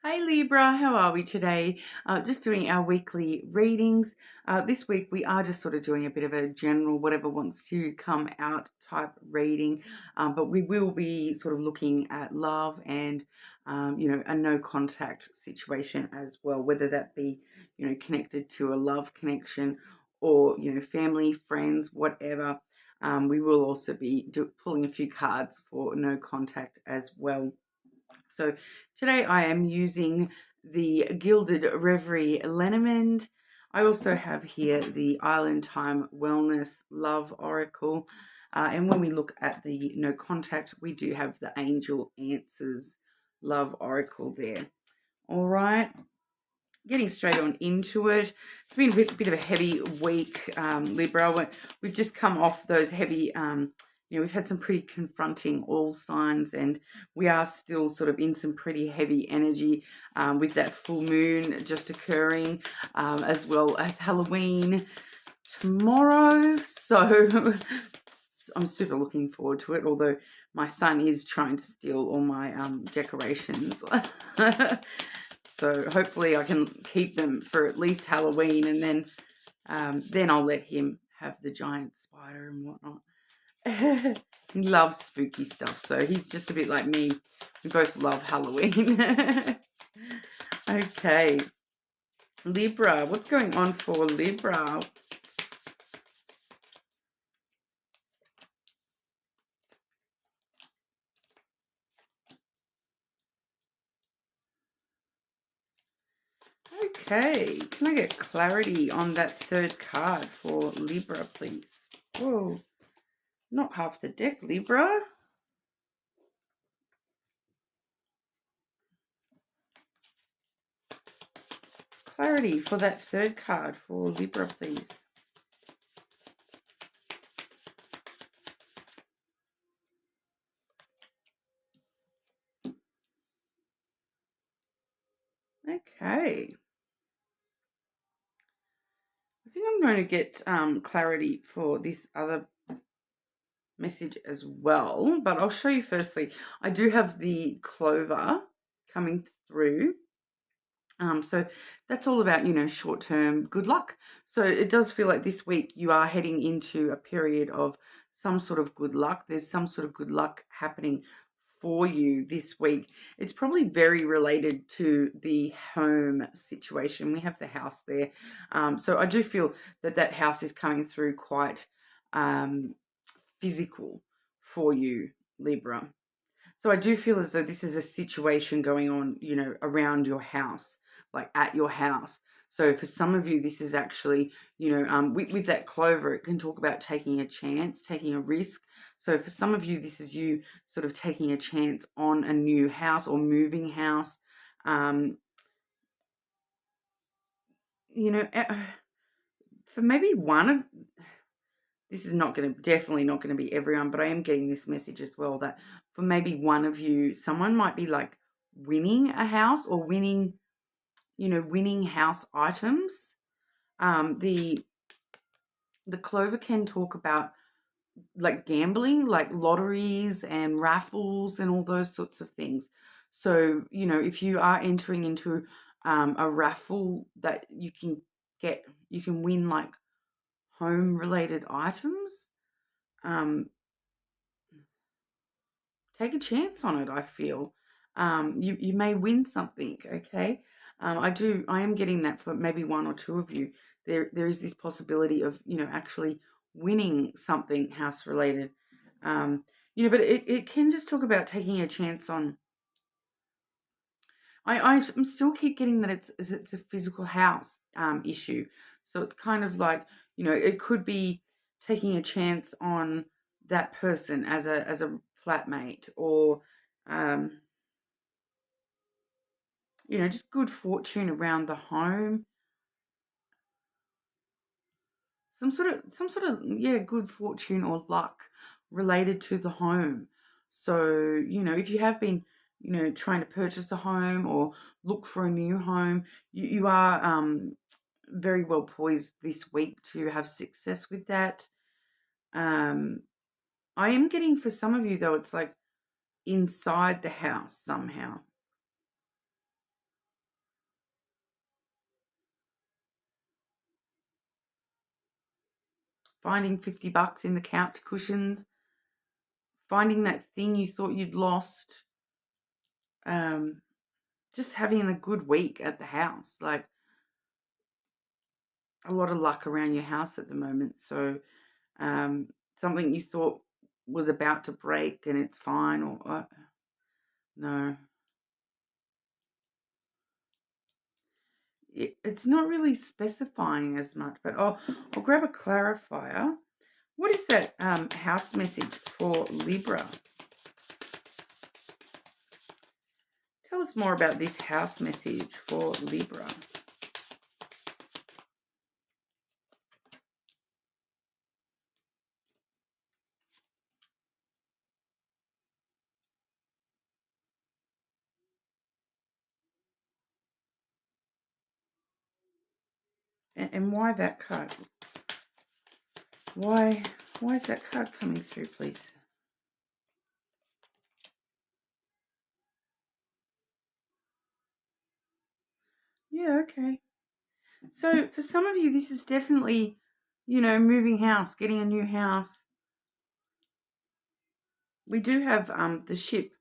Hey Libra, how are we today? Just doing our weekly readings. This week we are just sort of doing a bit of a general, whatever wants to come out type reading, but we will be sort of looking at love and, a no contact situation as well, whether that be, connected to a love connection or, family, friends, whatever. We will also be pulling a few cards for no contact as well. So today I am using the Gilded Reverie Lenormand. I also have here the Island Time Wellness Love Oracle. And when we look at the no contact, we do have the Angel Answers Love Oracle there. All right, getting straight on into it. It's been a bit of a heavy week, Libra. We've just come off those heavy, we've had some pretty confronting all signs, and we are still sort of in some pretty heavy energy with that full moon just occurring, as well as Halloween tomorrow. So I'm super looking forward to it, although my son is trying to steal all my decorations. So hopefully I can keep them for at least Halloween, and then I'll let him have the giant spider and whatnot. He loves spooky stuff, so he's just a bit like me. We both love Halloween. Okay, Libra, what's going on for Libra? Okay, can I get clarity on that third card for Libra, please? Whoa, not half the deck, Libra. Clarity for that third card for Libra, please. Okay. I think I'm going to get clarity for this other message as well, but I'll show you firstly. I do have the clover coming through. So that's all about, short-term good luck. So it does feel like this week you are heading into a period of some sort of good luck. There's some sort of good luck happening for you this week. It's probably very related to the home situation. We have the house there. So I do feel that house is coming through quite physical for you, Libra. So I do feel as though this is a situation going on, around your house, like at your house. So for some of you, this is actually, with that clover, it can talk about taking a chance, taking a risk. So for some of you, this is you sort of taking a chance on a new house or moving house. You know, for maybe one of, this is definitely not going to be everyone, but I am getting this message as well that for maybe one of you, someone might be like winning a house or winning house items. The clover can talk about like gambling, like lotteries and raffles and all those sorts of things. So, if you are entering into a raffle that you can win like home related items, take a chance on it, I feel. You may win something, okay? I am getting that for maybe one or two of you. There is this possibility of, actually winning something house related. But it can just talk about taking a chance on. I'm still keep getting that it's a physical house issue. So it's kind of like, it could be taking a chance on that person as a flatmate, or just good fortune around the home. Some sort of good fortune or luck related to the home. So, if you have been, trying to purchase a home or look for a new home, you are very well poised this week to have success with that. I am getting for some of you though, it's like inside the house somehow. finding $50 in the couch cushions, finding that thing you thought you'd lost, just having a good week at the house. Like, a lot of luck around your house at the moment. So something you thought was about to break and it's fine, or no. It's not really specifying as much, but I'll grab a clarifier. What is that house message for Libra? Tell us more about this house message for Libra. And why that card? Why is that card coming through, please? Yeah, okay. So for some of you, this is definitely, moving house, getting a new house. We do have the ship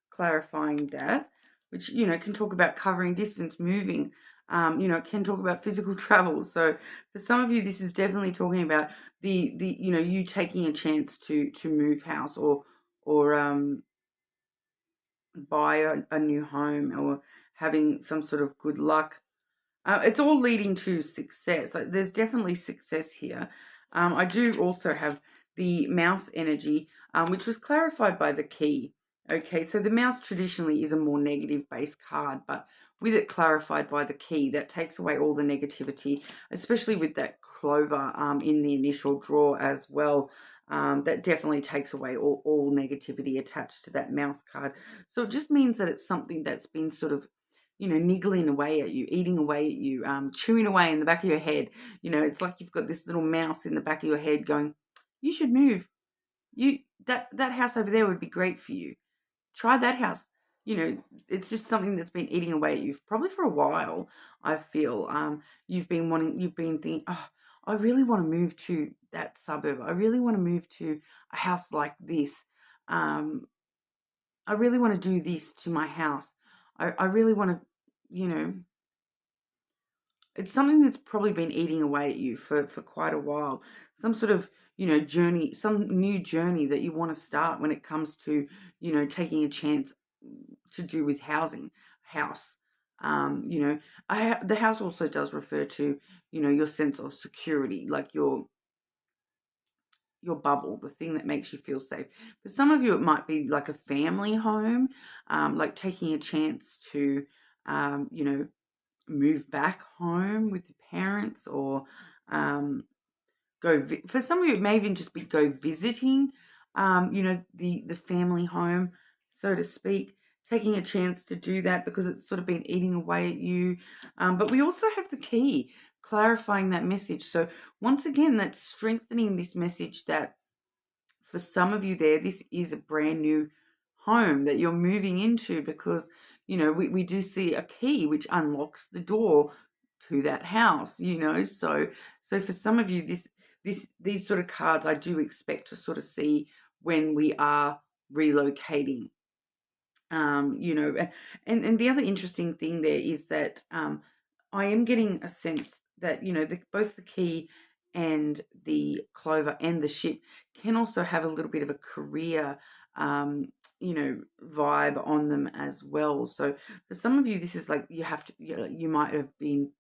clarifying that, which, can talk about covering distance, moving. It can talk about physical travel. So for some of you, this is definitely talking about the you taking a chance to move house, or buy a new home, or having some sort of good luck. It's all leading to success. Like, there's definitely success here. I do also have the mouse energy, which was clarified by the key. Okay, so the mouse traditionally is a more negative based card, but with it clarified by the key, that takes away all the negativity, especially with that clover in the initial draw as well. That definitely takes away all negativity attached to that mouse card. So it just means that it's something that's been sort of, niggling away at you, eating away at you, chewing away in the back of your head. It's like you've got this little mouse in the back of your head going, you should move. That house over there would be great for you. Try that house. It's just something that's been eating away at you probably for a while. I feel you've been thinking, oh, I really want to move to that suburb. I really want to move to a house like this. I really want to do this to my house. I really want to, it's something that's probably been eating away at you for quite a while. Some sort of, journey, some new journey that you want to start when it comes to, taking a chance to do with house. The house also does refer to, your sense of security, like your bubble, the thing that makes you feel safe. For some of you, it might be like a family home, like taking a chance to, move back home with your parents, or for some of you, it may even just be go visiting, the family home, so to speak. Taking a chance to do that because it's sort of been eating away at you. But we also have the key clarifying that message. So once again, that's strengthening this message that for some of you there, this is a brand new home that you're moving into, because, we do see a key which unlocks the door to that house, so for some of you, these sort of cards I do expect to sort of see when we are relocating. And the other interesting thing there is that I am getting a sense that, both the key and the clover and the ship can also have a little bit of a career, vibe on them as well. So for some of you, this is like you might have been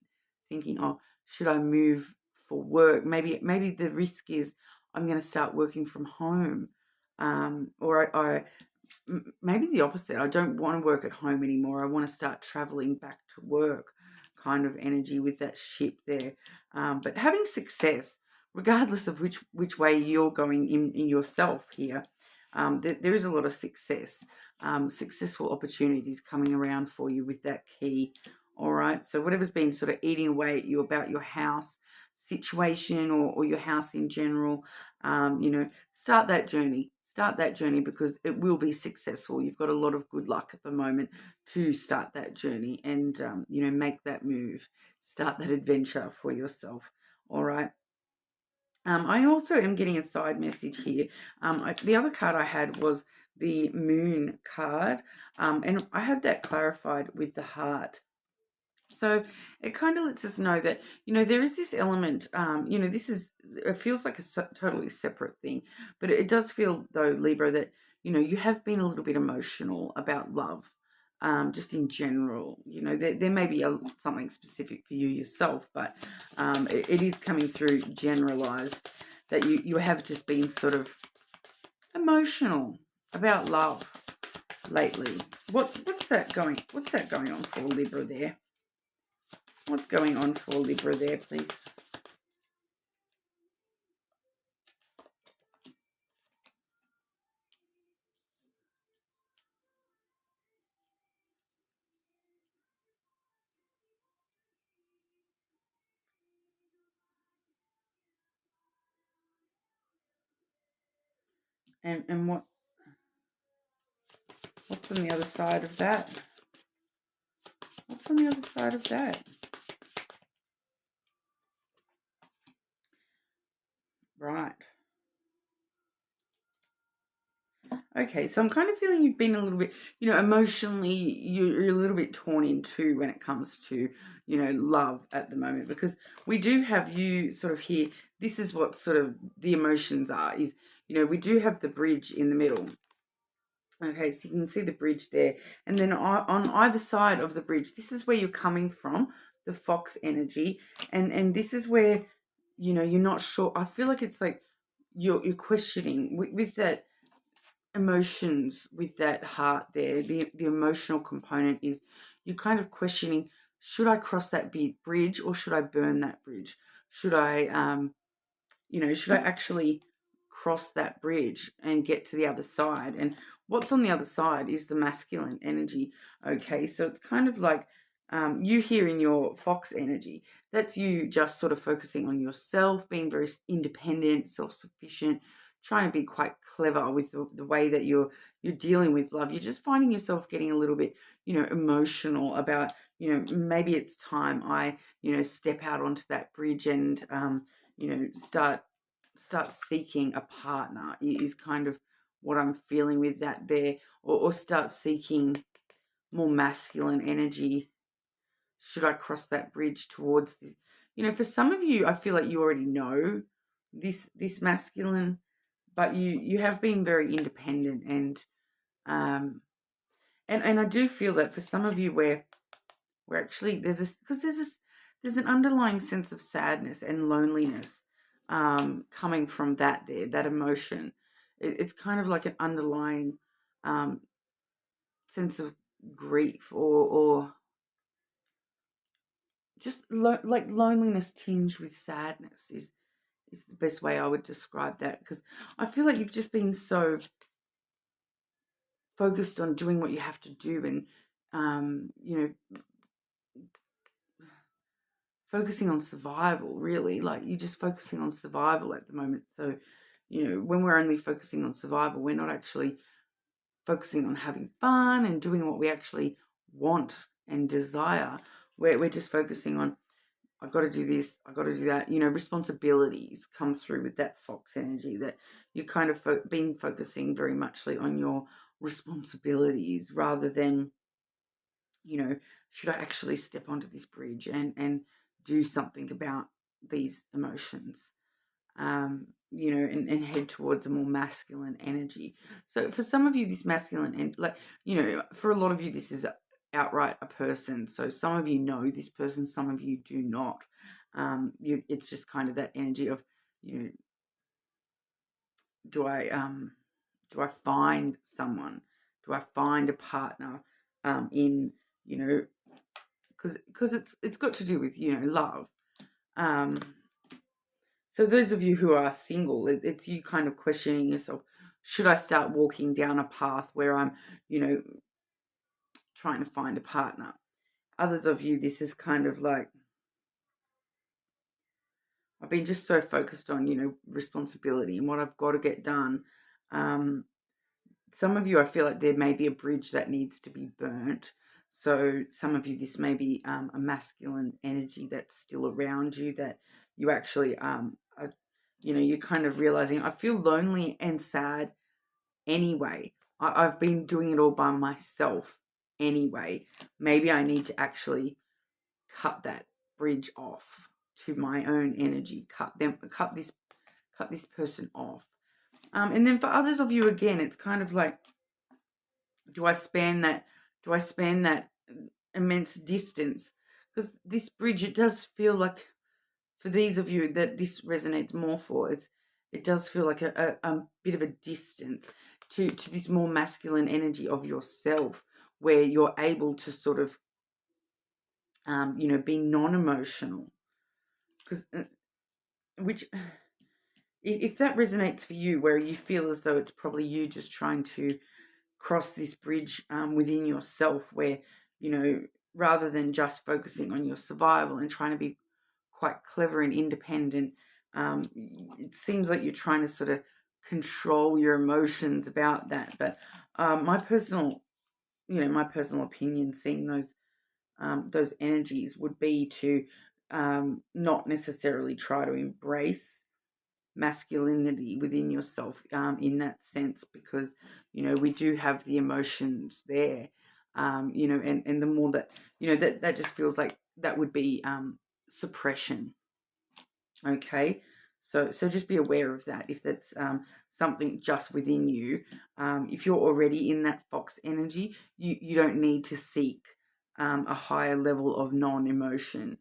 thinking, oh, should I move for work? Maybe the risk is I'm going to start working from home, or maybe the opposite. I don't want to work at home anymore. I want to start traveling back to work, kind of energy with that ship there. But having success, regardless of which way you're going in yourself here, there is a lot of successful opportunities coming around for you with that key. All right. So whatever's been sort of eating away at you about your house situation, or your house in general, start that journey. Start that journey because it will be successful. You've got a lot of good luck at the moment to start that journey and, make that move. Start that adventure for yourself. All right. I also am getting a side message here. The other card I had was the Moon card, and I have that clarified with the heart. So it kind of lets us know that, there is this element, it feels like a totally separate thing, but it does feel, though, Libra, that, you have been a little bit emotional about love, just in general. There may be something specific for you yourself, but it is coming through generalized that you have just been sort of emotional about love lately. What's that going on for, Libra, there? What's going on for Libra there, please? And what's on the other side of that? What's on the other side of that? Right. Okay, so I'm kind of feeling you've been a little bit, emotionally, you're a little bit torn in two when it comes to, love at the moment, because we do have you sort of here. This is what sort of the emotions are, is, we do have the bridge in the middle. Okay, so you can see the bridge there. And then on either side of the bridge, this is where you're coming from, the fox energy. And this is where, you're not sure. I feel like it's like you're questioning with that emotions, with that heart there. The emotional component is you're kind of questioning, should I cross that bridge or should I burn that bridge? Should I should I actually cross that bridge and get to the other side? And what's on the other side is the masculine energy. Okay, so it's kind of like you here in your fox energy. That's you just sort of focusing on yourself, being very independent, self-sufficient, trying to be quite clever with the way that you're dealing with love. You're just finding yourself getting a little bit, emotional about, maybe it's time I, step out onto that bridge and start seeking a partner, is kind of what I'm feeling with that there, or start seeking more masculine energy. Should I cross that bridge towards this? For some of you, I feel like you already know this masculine, but you have been very independent, um and I do feel that for some of you where actually there's an underlying sense of sadness and loneliness, coming from that emotion. It's kind of like an underlying um, sense of grief, or just like loneliness tinged with sadness is the best way I would describe that, because I feel like you've just been so focused on doing what you have to do, and focusing on survival, really. Like, you're just focusing on survival at the moment. So, when we're only focusing on survival, we're not actually focusing on having fun and doing what we actually want and desire. We're just focusing on, I've got to do this, I've got to do that. Responsibilities come through with that fox energy, that you're kind of been focusing very muchly on your responsibilities, rather than, should I actually step onto this bridge and do something about these emotions, and head towards a more masculine energy. So for some of you, this masculine, and for a lot of you, this is outright a person. So some of you know this person, some of you do not. It's just kind of that energy of, do I find someone? Do I find a partner, in, because it's got to do with, love. Um, so those of you who are single, it's you kind of questioning yourself, should I start walking down a path where I'm, trying to find a partner? Others of you, this is kind of like, I've been just so focused on, responsibility and what I've got to get done. Some of you, I feel like there may be a bridge that needs to be burnt. So some of you, this may be a masculine energy that's still around you, that you actually are you're kind of realizing, I feel lonely and sad anyway. I've been doing it all by myself anyway. Maybe I need to actually cut that bridge off to my own energy. Cut this person off. And then for others of you, again, it's kind of like, do I span that? Do I span that immense distance? Because this bridge, it does feel like, for these of you that this resonates more for, it does feel like a bit of a distance to this more masculine energy of yourself, where you're able to sort of, be non-emotional. Because, which, if that resonates for you, where you feel as though it's probably you just trying to cross this bridge within yourself, where, rather than just focusing on your survival and trying to be quite clever and independent, it seems like you're trying to sort of control your emotions about that. But my personal opinion, seeing those energies, would be to not necessarily try to embrace masculinity within yourself in that sense, because we do have the emotions there, and the more that that just feels like that would be suppression. Okay, so just be aware of that, if that's something just within you. If you're already in that fox energy, you don't need to seek a higher level of non-emotion.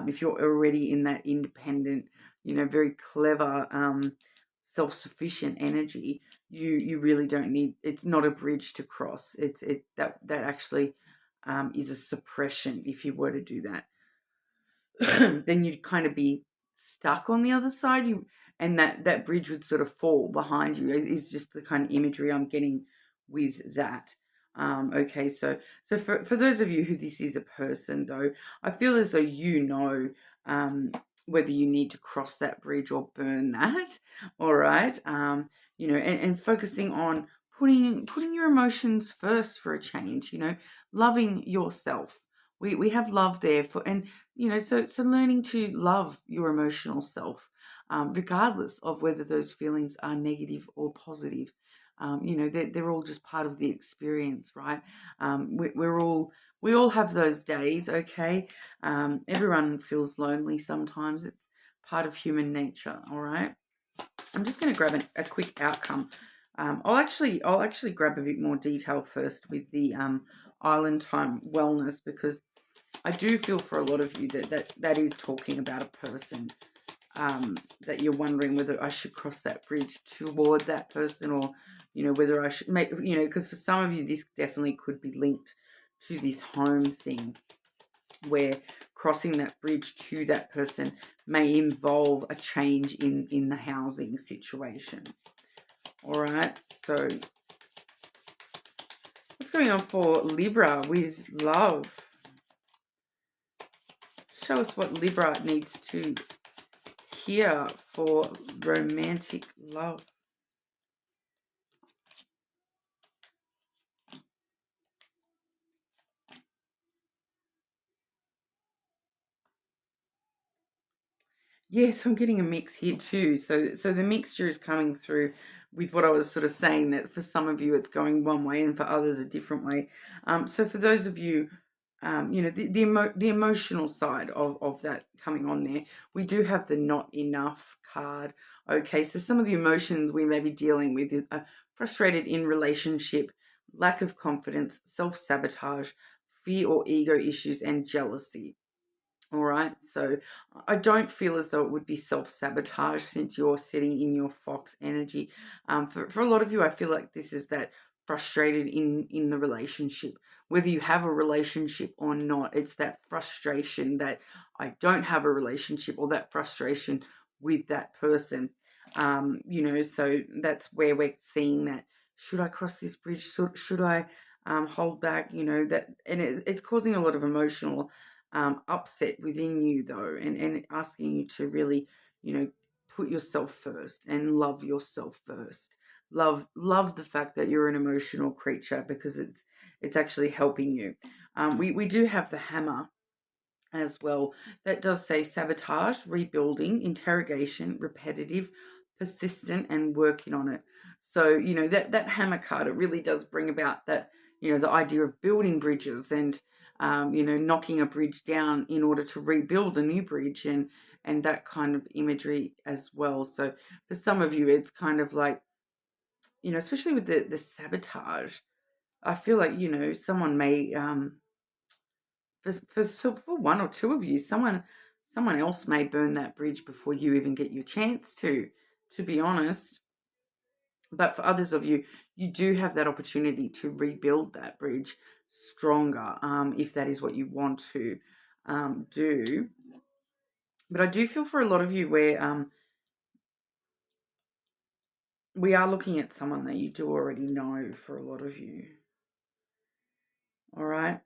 If you're already in that independent, very clever, self-sufficient energy, you really don't need. It's not a bridge to cross. That actually is a suppression. If you were to do that, then you'd kind of be stuck on the other side. And that bridge would sort of fall behind you. Is just the kind of imagery I'm getting with that. Okay, so for those of you who this is a person, though, I feel as though whether you need to cross that bridge or burn that. All right, and focusing on putting your emotions first for a change. Loving yourself. We have love there so learning to love your emotional self, regardless of whether those feelings are negative or positive. They're all just part of the experience, right? We all have those days, okay? Everyone feels lonely sometimes. It's part of human nature, all right? I'm just going to grab a quick outcome. I'll actually grab a bit more detail first with the island time wellness, because I do feel for a lot of you that is talking about a person, that you're wondering whether I should cross that bridge toward that person, or whether I should make, because for some of you this definitely could be linked to this home thing, where crossing that bridge to that person may involve a change in the housing situation. All right, so what's going on for Libra with love? Show us what Libra needs to hear for romantic love. Yes, I'm getting a mix here too. So the mixture is coming through with what I was sort of saying, that for some of you it's going one way and for others a different way. So for those of you, the emotional side of that coming on there, we do have the not enough card. Okay, so some of the emotions we may be dealing with are frustrated in relationship, lack of confidence, self-sabotage, fear or ego issues, and jealousy. All right, so I don't feel as though it would be self-sabotage, since you're sitting in your fox energy. For a lot of you, I feel like this is that frustrated in the relationship. Whether you have a relationship or not, it's that frustration that I don't have a relationship, or that frustration with that person. So that's where we're seeing that. Should I cross this bridge? Should I hold back? It's causing a lot of emotional upset within you, though, and asking you to really, put yourself first and love yourself first. Love the fact that you're an emotional creature, because it's actually helping you. We do have the hammer as well. That does say sabotage, rebuilding, interrogation, repetitive, persistent, and working on it. So, you know, that hammer card, it really does bring about that, you know, the idea of building bridges and, you know, knocking a bridge down in order to rebuild a new bridge, and that kind of imagery as well. So for some of you, it's kind of like, you know, especially with the sabotage, I feel like, you know, someone may, for one or two of you, someone else may burn that bridge before you even get your chance to be honest. But for others of you, you do have that opportunity to rebuild that bridge stronger, if that is what you want to do. But I do feel for a lot of you where we are looking at someone that you do already know for a lot of you. All right.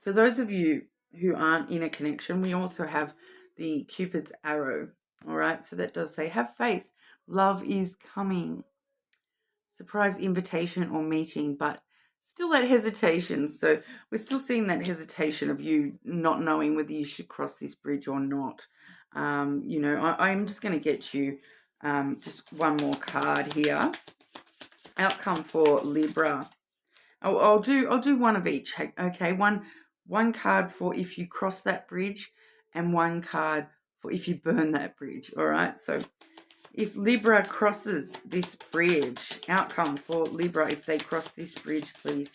For those of you who aren't in a connection, we also have the Cupid's arrow. All right. So that does say, have faith. Love is coming. Surprise invitation or meeting, but still that hesitation. So we're still seeing that hesitation of you not knowing whether you should cross this bridge or not. You know, I'm just going to get you just one more card here. Outcome for Libra. I'll do one of each. Okay, one card for if you cross that bridge, and one card for if you burn that bridge. All right. So if Libra crosses this bridge, outcome for Libra if they cross this bridge, please.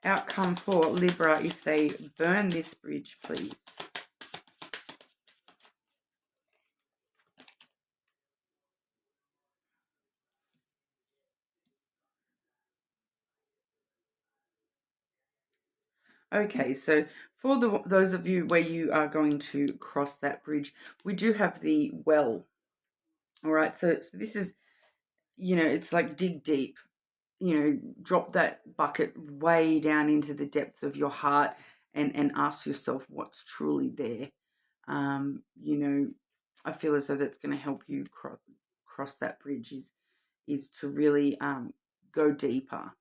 Outcome for Libra if they burn this bridge, please. Okay, so for those of you where you are going to cross that bridge, we do have the well. All right, so this is, you know, it's like dig deep. You know, drop that bucket way down into the depths of your heart and ask yourself what's truly there. You know, I feel as though that's going to help you cross that bridge is to really go deeper.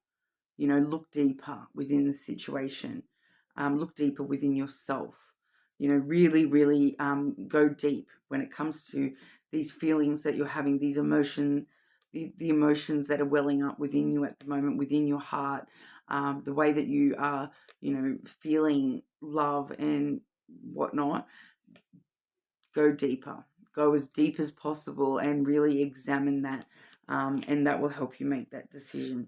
You know, look deeper within the situation. Look deeper within yourself. You know, really, really go deep when it comes to these feelings that you're having, these the emotions that are welling up within you at the moment, within your heart, the way that you are, you know, feeling love and whatnot. Go deeper. Go as deep as possible and really examine that, and that will help you make that decision.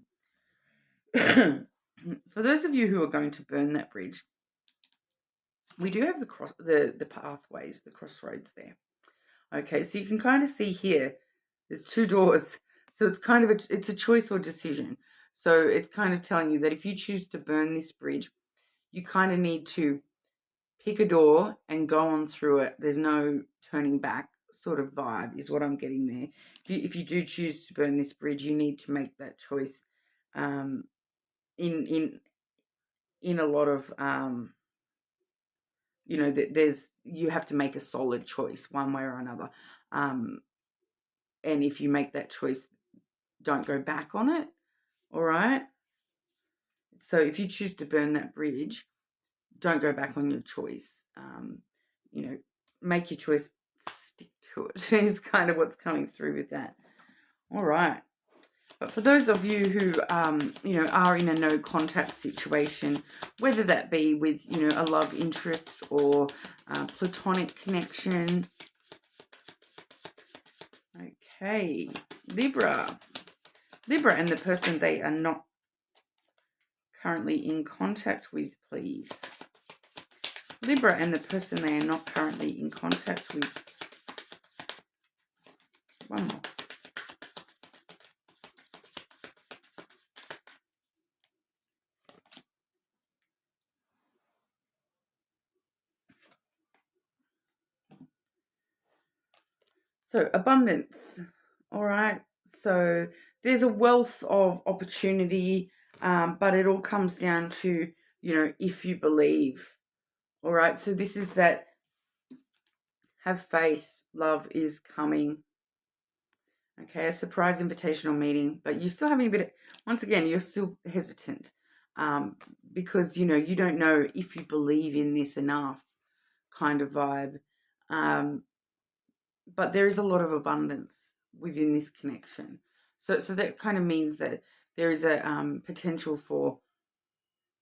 For those of you who are going to burn that bridge, we do have the pathways, the crossroads there. Okay, so you can kind of see here, there's two doors. So it's kind of it's a choice or decision. So it's kind of telling you that if you choose to burn this bridge, you kind of need to pick a door and go on through it. There's no turning back sort of vibe is what I'm getting there. If you do choose to burn this bridge, you need to make that choice in a lot of you know, you have to make a solid choice one way or another, and if you make that choice, don't go back on it. All right, so if you choose to burn that bridge, don't go back on your choice. You know, make your choice, stick to it is kind of what's coming through with that. All right. But for those of you who, you know, are in a no contact situation, whether that be with, you know, a love interest or platonic connection. Okay, Libra and the person they are not currently in contact with, please. Libra and the person they are not currently in contact with. One more. So abundance, all right. So there's a wealth of opportunity, but it all comes down to, you know, if you believe, all right. So this is that have faith, love is coming. Okay, a surprise invitational meeting, but you're still having a bit of, once again, you're still hesitant. because, you know, you don't know if you believe in this enough kind of vibe. But there is a lot of abundance within this connection. So that kind of means that there is a potential for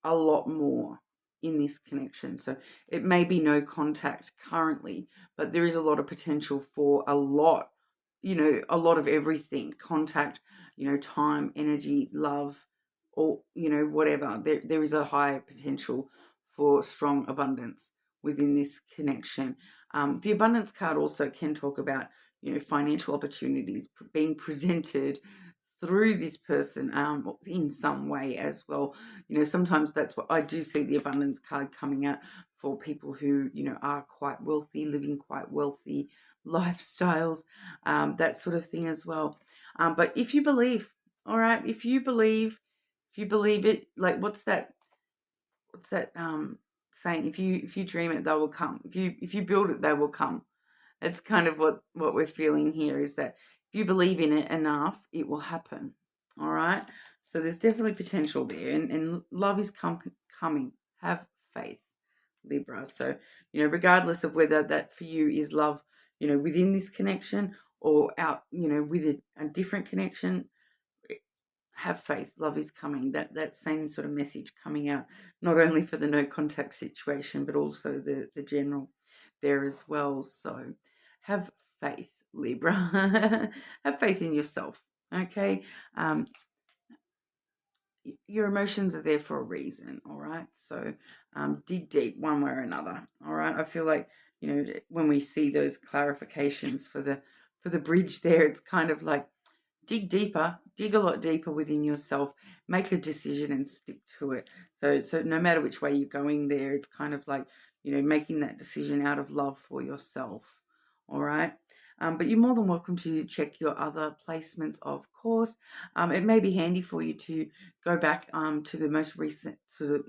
a lot more in this connection. So it may be no contact currently, but there is a lot of potential for a lot, you know, a lot of everything: contact, you know, time, energy, love, or, you know, whatever. There is a high potential for strong abundance within this connection. The abundance card also can talk about, you know, financial opportunities being presented through this person in some way as well. You know, sometimes that's what I do see the abundance card coming out for people who, you know, are quite wealthy, living quite wealthy lifestyles, that sort of thing as well. But if you believe, all right, if you believe it, like what's that saying? If you dream it, they will come. If you build it, they will come. It's kind of what we're feeling here, is that if you believe in it enough, it will happen. All right. So there's definitely potential there, and love is coming. Have faith, Libra. So, you know, regardless of whether that for you is love, you know, within this connection or out, you know, with a different connection, have faith. Love is coming. That same sort of message coming out, not only for the no contact situation, but also the general there as well. So have faith, Libra. Have faith in yourself. Okay. Your emotions are there for a reason. All right. So dig deep one way or another. All right. I feel like, you know, when we see those clarifications for the bridge there, it's kind of like, dig deeper, dig a lot deeper within yourself, make a decision and stick to it. So no matter which way you're going there, it's kind of like, you know, making that decision out of love for yourself. All right. But you're more than welcome to check your other placements, of course. It may be handy for you to go back to the most recent, sort of,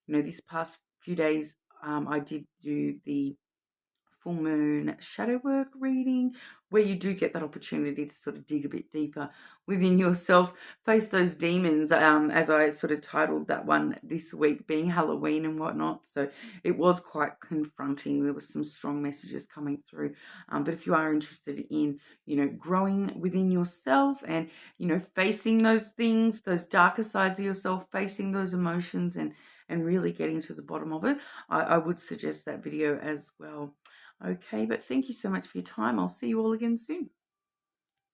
you know, this past few days. I did do the full moon shadow work reading, where you do get that opportunity to sort of dig a bit deeper within yourself, face those demons, as I sort of titled that one this week, being Halloween and whatnot. So it was quite confronting. There was some strong messages coming through. But if you are interested in, you know, growing within yourself and, you know, facing those things, those darker sides of yourself, facing those emotions and really getting to the bottom of it, I would suggest that video as well. Okay, but thank you so much for your time. I'll see you all again soon.